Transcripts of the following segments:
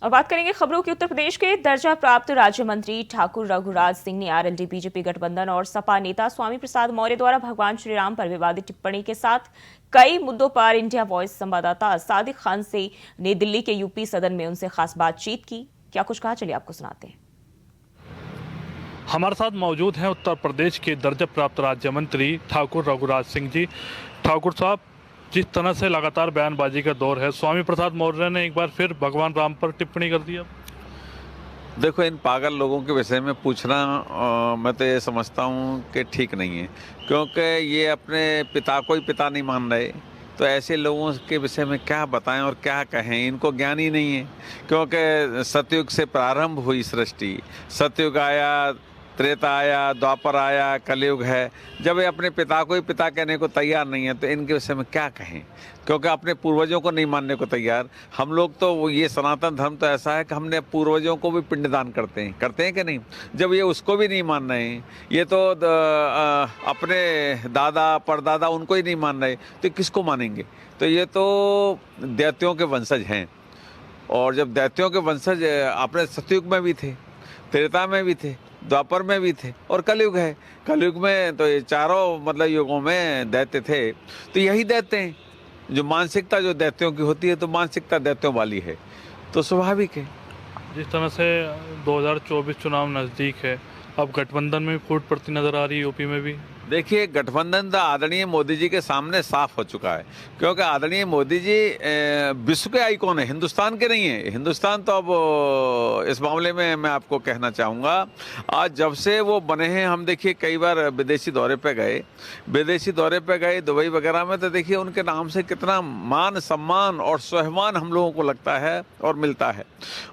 और बात करेंगे खबरों की। उत्तर प्रदेश के दर्जा प्राप्त राज्य मंत्री ठाकुर रघुराज सिंह ने आरएलडी बीजेपी गठबंधन और सपा नेता स्वामी प्रसाद मौर्य द्वारा भगवान श्री राम पर विवादित टिप्पणी के साथ कई मुद्दों पर इंडिया वॉइस संवाददाता सादिक खान से नई दिल्ली के यूपी सदन में उनसे खास बातचीत की। क्या कुछ कहा, चलिए आपको सुनाते हैं। हमारे साथ मौजूद हैं उत्तर प्रदेश के दर्जा प्राप्त राज्य मंत्री ठाकुर रघुराज सिंह जी। ठाकुर साहब, जिस तरह से लगातार बयानबाजी का दौर है, स्वामी प्रसाद मौर्य ने एक बार फिर भगवान राम पर टिप्पणी कर दिया। देखो, इन पागल लोगों के विषय में पूछना मैं तो ये समझता हूँ कि ठीक नहीं है, क्योंकि ये अपने पिता को ही पिता नहीं मान रहे। तो ऐसे लोगों के विषय में क्या बताएं और क्या कहें, इनको ज्ञान ही नहीं है। क्योंकि सतयुग से प्रारंभ हुई सृष्टि, सतयुग आया, त्रेता आया, द्वापर आया, कलयुग है। जब ये अपने पिता को ही पिता कहने को तैयार नहीं है तो इनके विषय में क्या कहें, क्योंकि अपने पूर्वजों को नहीं मानने को तैयार। हम लोग तो ये सनातन धर्म तो ऐसा है कि हमने पूर्वजों को भी पिंडदान करते हैं कि नहीं। जब ये उसको भी नहीं मान रहे हैं, ये तो अपने दादा परदादा उनको ही नहीं मान रहे, तो किसको मानेंगे। तो ये तो दैत्यों के वंशज हैं। और जब दैत्यों के वंशज अपने सतयुग में भी थे, त्रेता में भी थे, द्वापर में भी थे और कलयुग है। कलयुग में तो ये चारों मतलब युगों में दैत्य थे। तो यही दैत्य हैं। जो मानसिकता जो दैत्यों की होती है, तो मानसिकता दैत्यों वाली है, तो स्वाभाविक है। जिस तरह से 2024 चुनाव नज़दीक है, अब गठबंधन में फूट पड़ती नजर आ रही है, यूपी में भी। देखिए, गठबंधन तो आदरणीय मोदी जी के सामने साफ हो चुका है, क्योंकि आदरणीय मोदी जी विश्व के आइकॉन है, हिंदुस्तान के नहीं है। हिंदुस्तान तो अब इस मामले में मैं आपको कहना चाहूँगा, आज जब से वो बने हैं, हम देखिए कई बार विदेशी दौरे पे गए दुबई वगैरह में, तो देखिए उनके नाम से कितना मान सम्मान और स्वाभिमान हम लोगों को लगता है और मिलता है।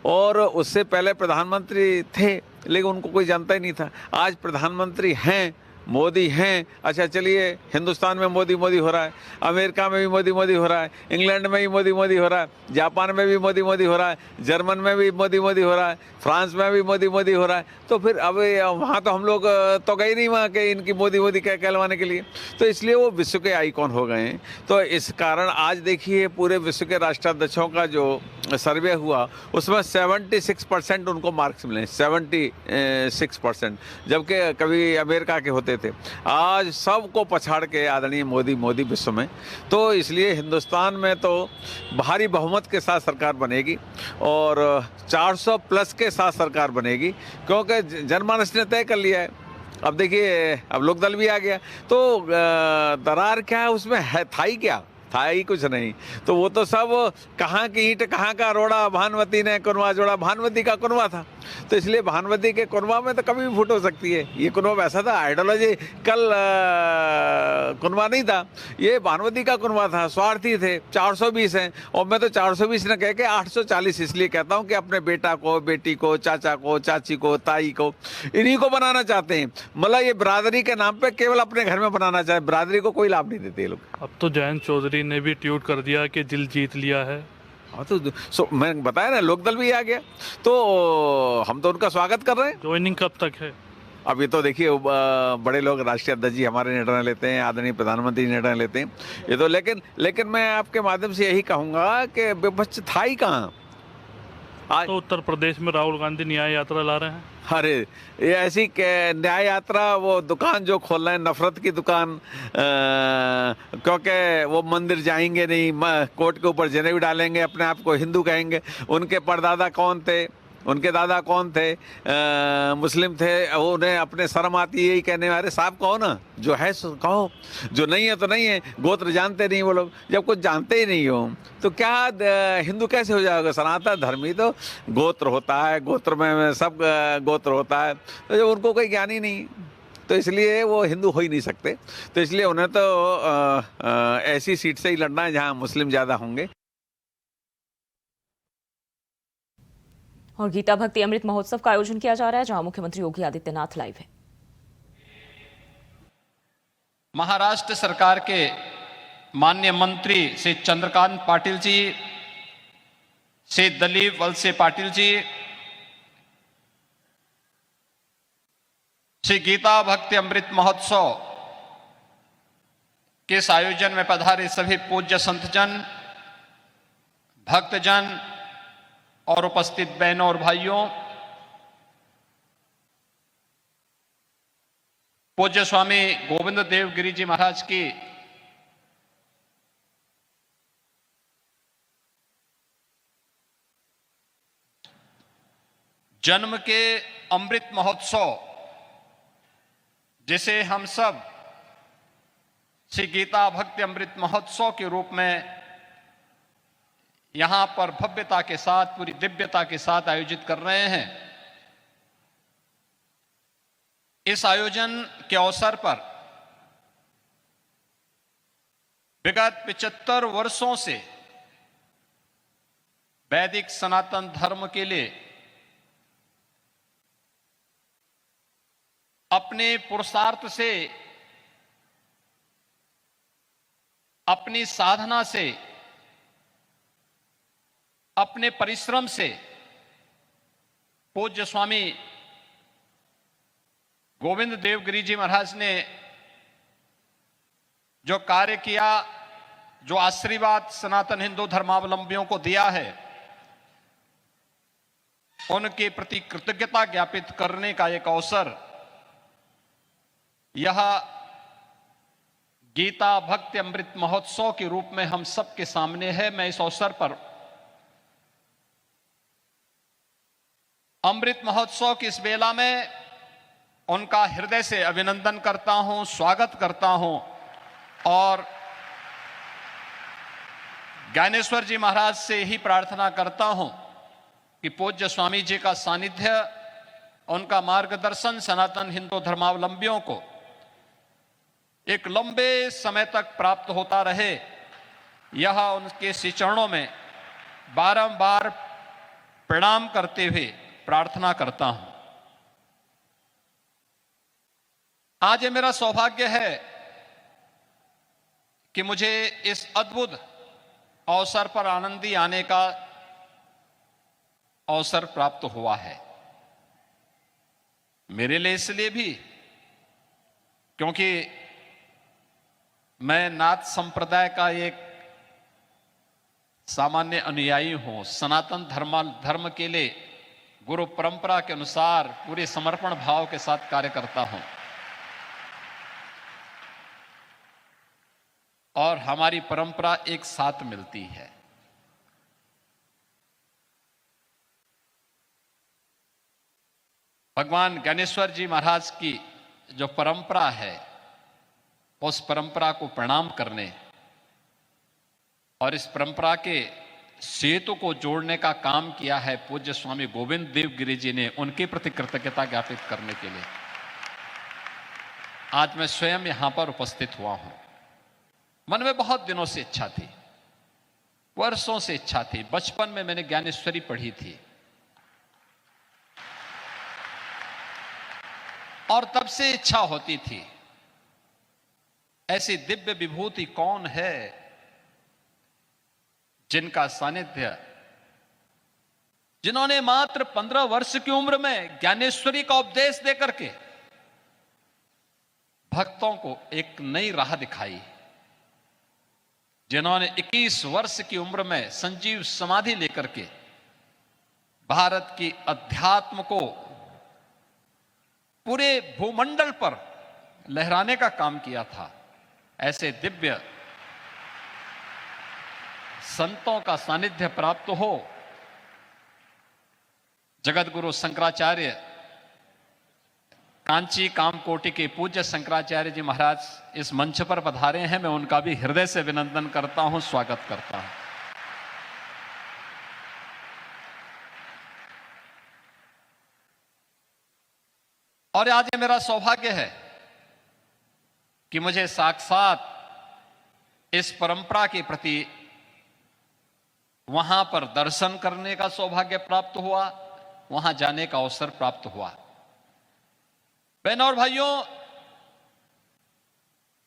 और उससे पहले प्रधानमंत्री थे, लेकिन उनको कोई जानता ही नहीं था। आज प्रधानमंत्री हैं, मोदी हैं। अच्छा चलिए, हिंदुस्तान में मोदी मोदी हो रहा है, अमेरिका में भी मोदी मोदी हो रहा है, इंग्लैंड में भी मोदी मोदी हो रहा है, जापान में भी मोदी मोदी हो रहा है, जर्मन में भी मोदी मोदी हो रहा है, फ्रांस में भी मोदी मोदी हो रहा है। तो फिर अब वहाँ तो हम लोग तो गए नहीं वहाँ के इनकी मोदी मोदी कहलवाने के लिए। तो इसलिए वो विश्व के आइकॉन हो गए हैं। तो इस कारण आज देखिए पूरे विश्व के राष्ट्राध्यक्षों का जो सर्वे हुआ, उसमें 76% उनको मार्क्स मिले, 76%, जबकि कभी अमेरिका के होते थे। आज सबको पछाड़ के आदरणीय मोदी विश्व में। तो इसलिए हिंदुस्तान में तो भारी बहुमत के साथ सरकार बनेगी और 400 प्लस के साथ सरकार बनेगी, क्योंकि जनमानस ने तय कर लिया है। अब देखिए, अब लोकदल भी आ गया, तो दरार क्या है उसमें, है था ही कुछ नहीं। तो वो तो सब कहाँ की ईंट कहाँ का रोड़ा, भानुमति ने कुनवा जोड़ा। भानुमति का कुनवा था, तो इसलिए भानुमति के कुनवा में तो कभी भी फूट हो सकती है। ये कुनवा वैसा था, आइडियोलॉजी कल कुनवा नहीं था, ये भानुमति का कुनवा था। स्वार्थी थे, 420 हैं, और मैं तो 420 न कह के 840 इसलिए कहता हूँ कि अपने बेटा को, बेटी को, चाचा को, चाची को, ताई को, इन्हीं को बनाना चाहते हैं। मतलब ये बिरादरी के नाम पे केवल अपने घर में बनाना चाहे, बिरादरी को कोई लाभ नहीं देते ये लोग। अब तो जयंत चौधरी ने भी ट्वीट कर दिया कि दिल जीत लिया है। हाँ, तो मैं बताया ना, लोकदल भी आ गया, तो हम तो उनका स्वागत कर रहे हैं। ज्वाइनिंग कब तक है? अभी तो देखिए बड़े लोग, राष्ट्रीय अध्यक्ष जी हमारे निर्णय लेते हैं, आदरणीय प्रधानमंत्री निर्णय लेते हैं। ये तो लेकिन मैं आपके माध्यम से यही कहूँगा कि विपक्ष था ही कहाँ। आज तो उत्तर प्रदेश में राहुल गांधी न्याय यात्रा ला रहे हैं। अरे ये ऐसी न्याय यात्रा, वो दुकान जो खोल रहे हैं, नफरत की दुकान, क्योंकि वो मंदिर जाएंगे नहीं, कोर्ट के ऊपर जनेऊ डालेंगे, अपने आप को हिंदू कहेंगे। उनके परदादा कौन थे, उनके दादा कौन थे, मुस्लिम थे, उन्हें अपने शर्म आती है यही कहने वाले। साहब कहो ना, जो है कहो, जो नहीं है तो नहीं है। गोत्र जानते नहीं वो लोग, जब कुछ जानते ही नहीं हो तो क्या हिंदू कैसे हो जाएगा। सनातन धर्मी तो गोत्र होता है, गोत्र में सब गोत्र होता है, तो जब उनको कोई ज्ञान ही नहीं, तो इसलिए वो हिंदू हो ही नहीं सकते। तो इसलिए उन्हें तो ऐसी सीट से ही लड़ना है जहाँ मुस्लिम ज़्यादा होंगे। और गीता भक्ति अमृत महोत्सव का आयोजन किया जा रहा है, जहां मुख्यमंत्री योगी आदित्यनाथ लाइव है। महाराष्ट्र सरकार के माननीय मंत्री श्री चंद्रकांत पाटिल जी, श्री दिलीप वलसे पाटिल जी, श्री गीता भक्ति अमृत महोत्सव के इस आयोजन में पधारे सभी पूज्य संतजन, भक्तजन और उपस्थित बहनों और भाइयों, पूज्य स्वामी गोविंद देव गिरि जी महाराज की जन्म के अमृत महोत्सव, जिसे हम सब श्री गीता भक्ति अमृत महोत्सव के रूप में यहां पर भव्यता के साथ, पूरी दिव्यता के साथ आयोजित कर रहे हैं। इस आयोजन के अवसर पर विगत 75 वर्षों से वैदिक सनातन धर्म के लिए अपने पुरुषार्थ से, अपनी साधना से, अपने परिश्रम से पूज्य स्वामी गोविंद देव गिरि जी महाराज ने जो कार्य किया, जो आशीर्वाद सनातन हिंदू धर्मावलंबियों को दिया है, उनके प्रति कृतज्ञता ज्ञापित करने का एक अवसर यह गीता भक्ति अमृत महोत्सव के रूप में हम सबके सामने है। मैं इस अवसर पर अमृत महोत्सव की इस बेला में उनका हृदय से अभिनंदन करता हूं, स्वागत करता हूं और ज्ञानेश्वर जी महाराज से ही प्रार्थना करता हूं कि पूज्य स्वामी जी का सानिध्य, उनका मार्गदर्शन सनातन हिंदू धर्मावलंबियों को एक लंबे समय तक प्राप्त होता रहे। यह उनके श्री चरणों में बारंबार प्रणाम करते हुए प्रार्थना करता हूं। आज ये मेरा सौभाग्य है कि मुझे इस अद्भुत अवसर पर आनंदी आने का अवसर प्राप्त हुआ है। मेरे लिए इसलिए भी क्योंकि मैं नाथ संप्रदाय का एक सामान्य अनुयायी हूं। सनातन धर्म के लिए गुरु परंपरा के अनुसार पूरे समर्पण भाव के साथ कार्य करता हूं और हमारी परंपरा एक साथ मिलती है। भगवान ज्ञानेश्वर जी महाराज की जो परंपरा है, उस परंपरा को प्रणाम करने और इस परंपरा के सेतु को जोड़ने का काम किया है पूज्य स्वामी गोविंद देव गिरि जी ने, उनके प्रति कृतज्ञता ज्ञापित करने के लिए आज मैं स्वयं यहां पर उपस्थित हुआ हूं। मन में बहुत दिनों से इच्छा थी, वर्षों से इच्छा थी। बचपन में मैंने ज्ञानेश्वरी पढ़ी थी और तब से इच्छा होती थी, ऐसी दिव्य विभूति कौन है जिनका सानिध्य, जिन्होंने मात्र 15 वर्ष की उम्र में ज्ञानेश्वरी का उपदेश देकर के भक्तों को एक नई राह दिखाई, जिन्होंने 21 वर्ष की उम्र में संजीव समाधि लेकर के भारत की अध्यात्म को पूरे भूमंडल पर लहराने का काम किया था। ऐसे दिव्य संतों का सानिध्य प्राप्त हो। जगत गुरु शंकराचार्य, कांची कामकोटि के पूज्य शंकराचार्य जी महाराज इस मंच पर पधारे हैं। मैं उनका भी हृदय से अभिनंदन करता हूं, स्वागत करता हूं। और आज ये मेरा सौभाग्य है कि मुझे साक्षात इस परंपरा के प्रति वहां पर दर्शन करने का सौभाग्य प्राप्त हुआ, वहां जाने का अवसर प्राप्त हुआ। बहनों और भाइयों,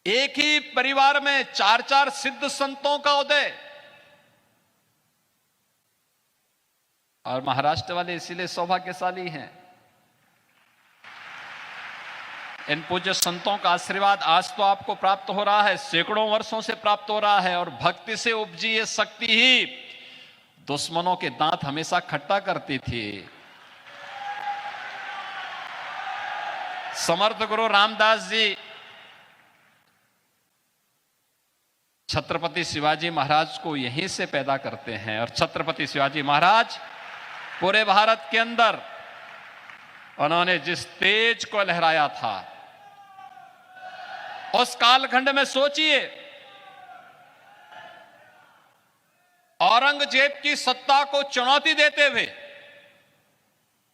एक ही परिवार में 4 सिद्ध संतों का उदय, और महाराष्ट्र वाले इसीलिए सौभाग्यशाली हैं। इन पूज्य संतों का आशीर्वाद आज तो आपको प्राप्त हो रहा है, सैकड़ों वर्षों से प्राप्त हो रहा है, और भक्ति से उपजी ये शक्ति ही दुश्मनों के दांत हमेशा खट्टा करती थी। समर्थ गुरु रामदास जी छत्रपति शिवाजी महाराज को यहीं से पैदा करते हैं और छत्रपति शिवाजी महाराज पूरे भारत के अंदर उन्होंने जिस तेज को लहराया था, उस कालखंड में सोचिए, औरंगजेब की सत्ता को चुनौती देते हुए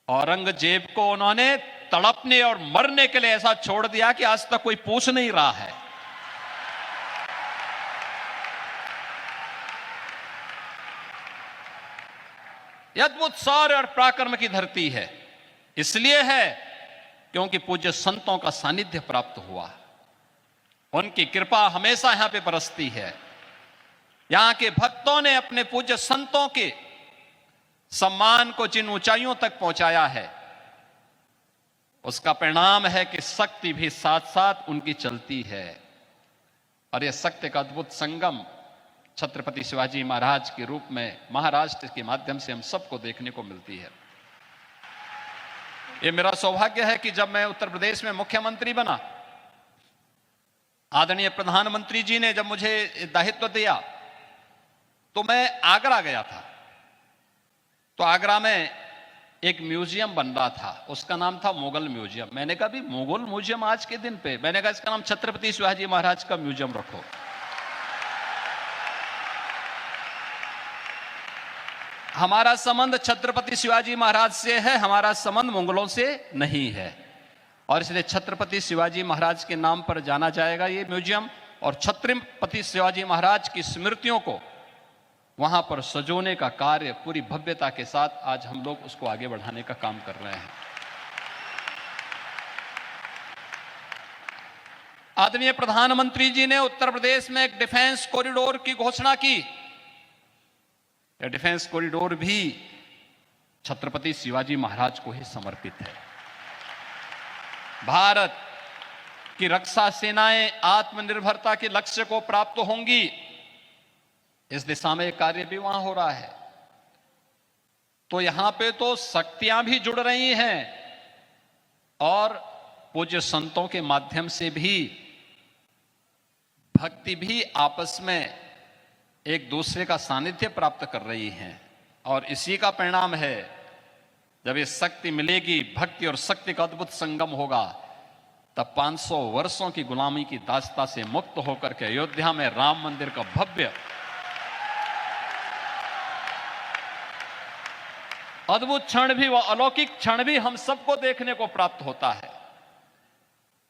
औरंगजेब को उन्होंने तड़पने और मरने के लिए ऐसा छोड़ दिया कि आज तक कोई पूछ नहीं रहा है। यह अद्भुत शौर्य और पराक्रम की धरती है। इसलिए है क्योंकि पूज्य संतों का सानिध्य प्राप्त हुआ, उनकी कृपा हमेशा यहां पे बरसती है। यहां के भक्तों ने अपने पूज्य संतों के सम्मान को जिन ऊंचाइयों तक पहुंचाया है, उसका परिणाम है कि शक्ति भी साथ साथ उनकी चलती है। और यह शक्ति का अद्भुत संगम छत्रपति शिवाजी महाराज के रूप में महाराष्ट्र के माध्यम से हम सबको देखने को मिलती है। यह मेरा सौभाग्य है कि जब मैं उत्तर प्रदेश में मुख्यमंत्री बना, आदरणीय प्रधानमंत्री जी ने जब मुझे दायित्व दिया तो मैं आगरा गया था। तो आगरा में एक म्यूजियम बन रहा था, उसका नाम था मुगल म्यूजियम। मैंने कहा भी मुगल म्यूजियम आज के दिन पे, मैंने कहा इसका नाम छत्रपति शिवाजी महाराज का म्यूजियम रखो। हमारा संबंध छत्रपति शिवाजी महाराज से है, हमारा संबंध मुगलों से नहीं है। और इसलिए छत्रपति शिवाजी महाराज के नाम पर जाना जाएगा ये म्यूजियम, और छत्रपति शिवाजी महाराज की स्मृतियों को वहां पर सजोने का कार्य पूरी भव्यता के साथ आज हम लोग उसको आगे बढ़ाने का काम कर रहे हैं। आदरणीय प्रधानमंत्री जी ने उत्तर प्रदेश में एक डिफेंस कॉरिडोर की घोषणा की। यह डिफेंस कॉरिडोर भी छत्रपति शिवाजी महाराज को ही समर्पित है। भारत की रक्षा सेनाएं आत्मनिर्भरता के लक्ष्य को प्राप्त होंगी, इस दिशा में कार्य भी वहां हो रहा है। तो यहां पे तो शक्तियां भी जुड़ रही हैं और पूज्य संतों के माध्यम से भी भक्ति भी आपस में एक दूसरे का सानिध्य प्राप्त कर रही हैं। और इसी का परिणाम है, जब ये शक्ति मिलेगी, भक्ति और शक्ति का अद्भुत संगम होगा, तब 500 वर्षों की गुलामी की दास्ता से मुक्त होकर के अयोध्या में राम मंदिर का भव्य अद्भुत क्षण भी, वह अलौकिक क्षण भी हम सबको देखने को प्राप्त होता है।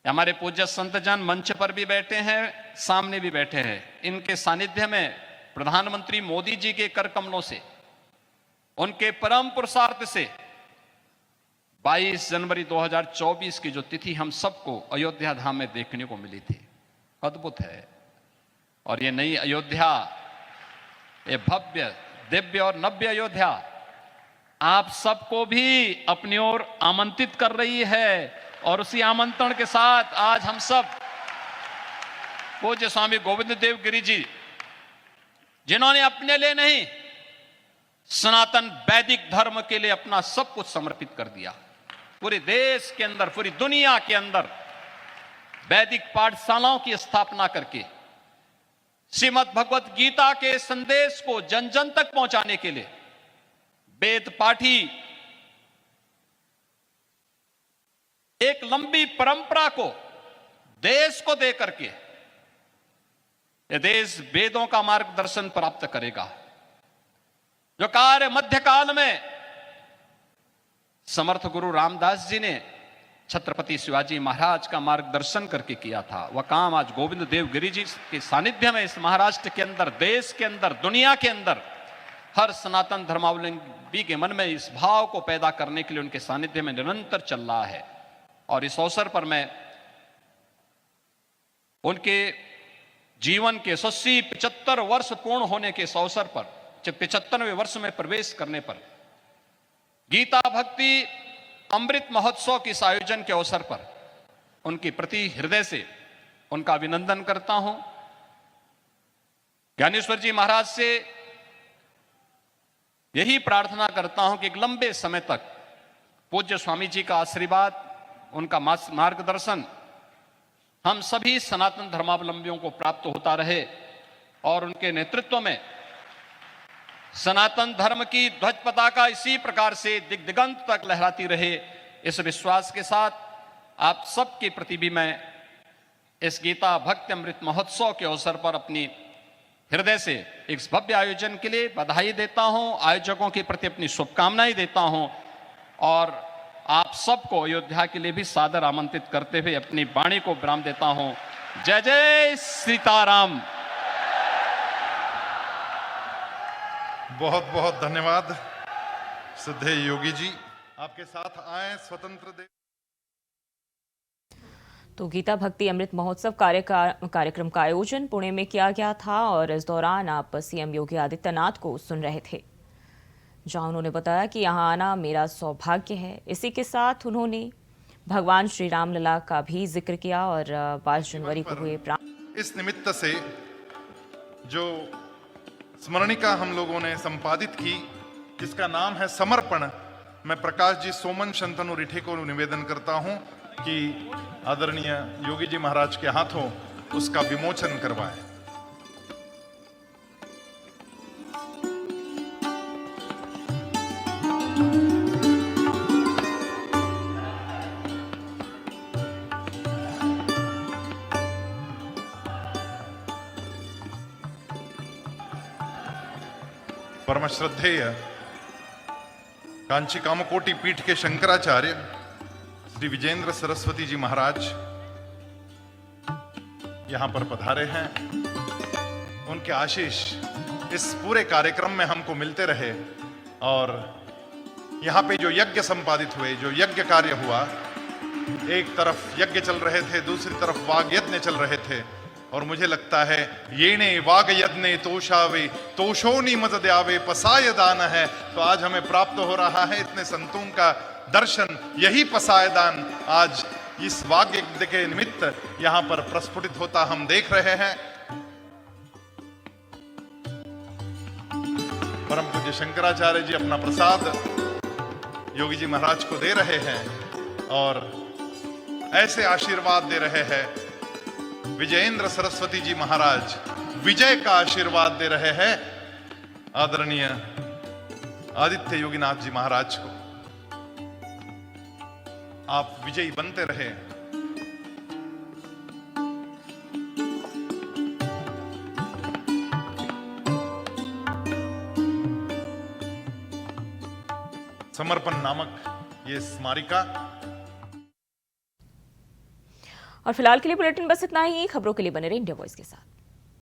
हमारे पूज्य संतजन मंच पर भी बैठे हैं, सामने भी बैठे हैं। इनके सानिध्य में प्रधानमंत्री मोदी जी के कर कमलों से, उनके परम पुरुषार्थ से 22 जनवरी 2024 की जो तिथि हम सबको अयोध्या धाम में देखने को मिली थी, अद्भुत है। और ये नई अयोध्या, ये भव्य, दिव्य और नव्य अयोध्या आप सबको भी अपनी ओर आमंत्रित कर रही है। और उसी आमंत्रण के साथ आज हम सब पूज्य स्वामी गोविंद देव गिरि जी, जिन्होंने अपने लिए नहीं, सनातन वैदिक धर्म के लिए अपना सब कुछ समर्पित कर दिया, पूरे देश के अंदर, पूरी दुनिया के अंदर वैदिक पाठशालाओं की स्थापना करके श्रीमद् भगवत गीता के संदेश को जन जन तक पहुंचाने के लिए वेद पाठी एक लंबी परंपरा को देश को दे करके यह देश वेदों का मार्गदर्शन प्राप्त करेगा। जो कार्य मध्यकाल में समर्थ गुरु रामदास जी ने छत्रपति शिवाजी महाराज का मार्गदर्शन करके किया था, वह काम आज गोविंद देव गिरि जी के सानिध्य में इस महाराष्ट्र के अंदर, देश के अंदर, दुनिया के अंदर हर सनातन धर्मावलंबी के मन में इस भाव को पैदा करने के लिए उनके सानिध्य में निरंतर चल रहा है। और इस अवसर पर मैं उनके जीवन के 75 वर्ष पूर्ण होने के इस अवसर पर, 75वें वर्ष में प्रवेश करने पर, गीता भक्ति अमृत महोत्सव के इस आयोजन के अवसर पर उनके प्रति हृदय से उनका अभिनंदन करता हूं। ज्ञानेश्वर जी महाराज से यही प्रार्थना करता हूं कि एक लंबे समय तक पूज्य स्वामी जी का आशीर्वाद, उनका मार्गदर्शन हम सभी सनातन धर्मावलंबियों को प्राप्त होता रहे और उनके नेतृत्व में सनातन धर्म की ध्वज पताका इसी प्रकार से दिग दिगंत तक लहराती रहे। इस विश्वास के साथ आप सबके प्रति भी मैं इस गीता भक्ति अमृत महोत्सव के अवसर पर अपनी हृदय से इस भव्य आयोजन के लिए बधाई देता हूं, आयोजकों के प्रति अपनी शुभकामनाएं देता हूं और आप सबको अयोध्या के लिए भी सादर आमंत्रित करते हुए अपनी वाणी को विराम देता हूं। जय जय सीताराम। बहुत बहुत धन्यवाद श्रद्धेय योगी जी, आपके साथ आए स्वतंत्र देव। तो गीता भक्ति अमृत महोत्सव कार्यक्रम का आयोजन पुणे में किया गया था और इस दौरान आप सीएम योगी आदित्यनाथ को सुन रहे थे, जहां उन्होंने बताया कि यहां आना मेरा सौभाग्य है। इसी के साथ उन्होंने भगवान श्री राम लला का भी जिक्र किया और 5 जनवरी को हुए इस निमित्त से जो स्मरणिका हम लोगों ने संपादित की, जिसका नाम है समर्पण, मैं प्रकाश जी सोमन शंतनु रिठे को निवेदन करता हूं कि आदरणीय योगी जी महाराज के हाथों उसका विमोचन करवाएं। परम श्रद्धेय कांची कामकोटि पीठ के शंकराचार्य श्री विजेंद्र सरस्वती जी महाराज यहां पर पधारे हैं। उनके आशीष इस पूरे कार्यक्रम में हमको मिलते रहे और यहां पे जो यज्ञ संपादित हुए, जो यज्ञ कार्य हुआ, एक तरफ यज्ञ चल रहे थे, दूसरी तरफ वाग यज्ञ चल रहे थे और मुझे लगता है येने वाग यज्ञ तोषावे तोषोनी मज द्यावे पसाय दान है। तो आज हमें प्राप्त हो रहा है इतने संतों का दर्शन, यही पसायदान आज इस वाग यज्ञ के निमित्त यहां पर प्रस्फुटित होता हम देख रहे हैं। परम पूज्य शंकराचार्य जी अपना प्रसाद योगी जी महाराज को दे रहे हैं और ऐसे आशीर्वाद दे रहे हैं। विजेंद्र सरस्वती जी महाराज विजय का आशीर्वाद दे रहे हैं आदरणीय आदित्य योगीनाथ जी महाराज को। आप विजयी बनते रहे। समर्पण नामक ये स्मारिका। और फिलहाल के लिए बुलेटिन बस इतना ही। खबरों के लिए बने रहे इंडिया वॉइस के साथ।